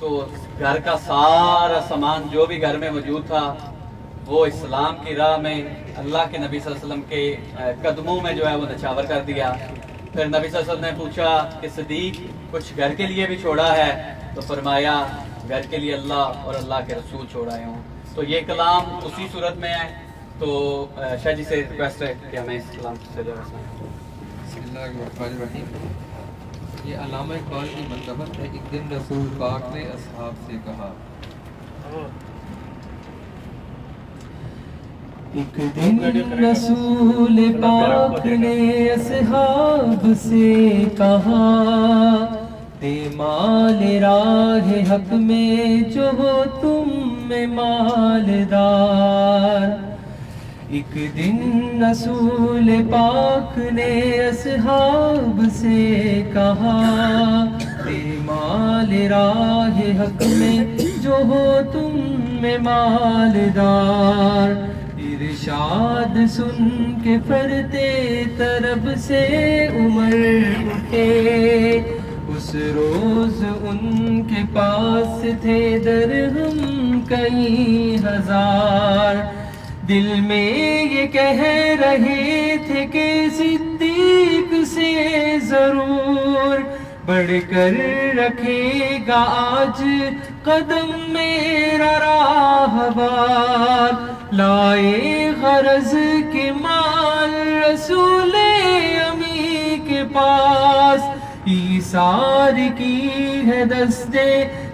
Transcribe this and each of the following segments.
تو گھر کا سارا سامان جو بھی گھر میں موجود تھا وہ اسلام کی راہ میں اللہ کے نبی صلی اللہ علیہ وسلم کے قدموں میں جو ہے وہ نچھاور کر دیا۔ پھر نبی صلی اللہ علیہ وسلم نے پوچھا کہ صدیق کچھ گھر کے لیے بھی چھوڑا ہے؟ تو فرمایا گھر کے لیے اللہ اور اللہ کے رسول چھوڑائے ہوں۔ تو یہ کلام اسی صورت میں ہے۔ تو شاہ جی سے ریکویسٹ ہے کہ ہمیں اس کلام سے جو ہے بسم اللہ الرحمن الرحیم۔ یہ علامہ اقبال کی منقبت ہے۔ ایک دن رسول پاک نے اصحاب سے کہا، ایک دن رسول پاک نے اصحاب سے کہا، دے مال راہ حق میں جو ہو تم میں مالدار۔ ایک دن رسول پاک نے اصحاب سے کہا، دے مال راہ حق میں جو ہو تم میں مالدار۔ ارشاد سن کے فرتے طرب سے عمر اٹھے، اس روز ان کے پاس تھے درہم کئی ہزار۔ دل میں یہ کہہ رہے تھے کہ صدیق سے ضرور بڑھ کر رکھے گا آج قدم میرا راہبار۔ لائے غرض کے مال رسول امی کے پاس، ایثار کی ہے دستے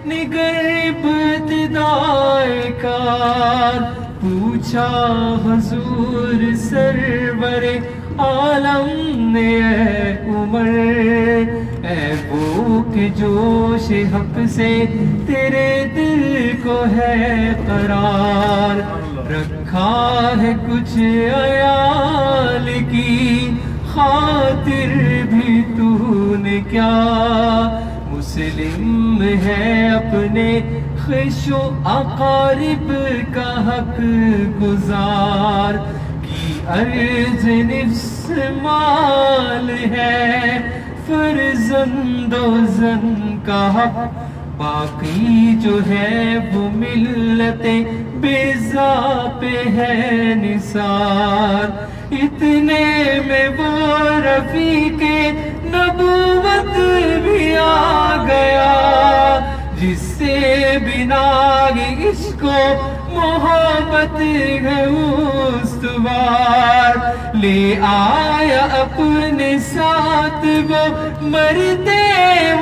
نگر ابتدائے کار۔ پوچھا حضور سرور عالم نے اے عمر، اے وہ کہ جوش حق سے تیرے دل کو ہے قرار۔ رکھا ہے کچھ عیال کی خاطر بھی تو نے کیا، مسلم ہے اپنے خوش و اقارب کا حق گزار۔ کی عرض نفس مال ہے فرزند و زن کا حق، باقی جو ہے وہ ملت بیضا پہ ہے نثار۔ اتنے میں وہ رفیق نبوت بھی آ گیا، جس سے بنا عشق و محبت ہے استوار۔ لے آیا اپنے ساتھ وہ مرد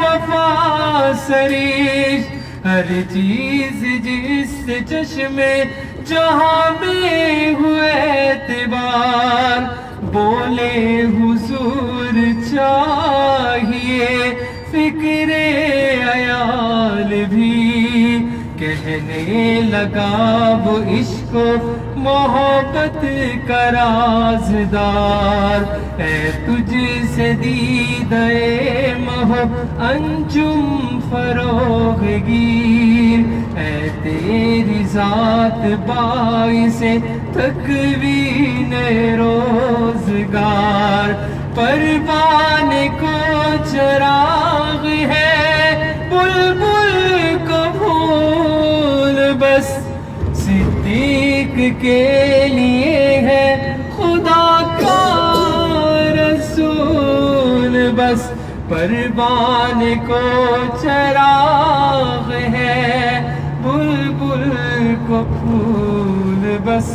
وفا سریش، ہر چیز جس چشمے جہاں میں ہوئے اعتبار۔ بولے حضور چاہیے فکر عیال بھی، کہنے لگا وہ عشق و محبت کا رازدار۔ اے تجھ سے دیدہ محب انجم فروغ گیر، اے تیری ذات باعث تکوین روزگار۔ پروان کو چراغ ہے بلبل کو پھول، بس صدیق کے لیے ہے خدا کا رسول۔ بس پروان کو چراغ ہے بلبل کو پھول، بس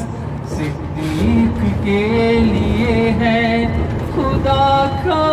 صدیق کے لیے ہے خدا کا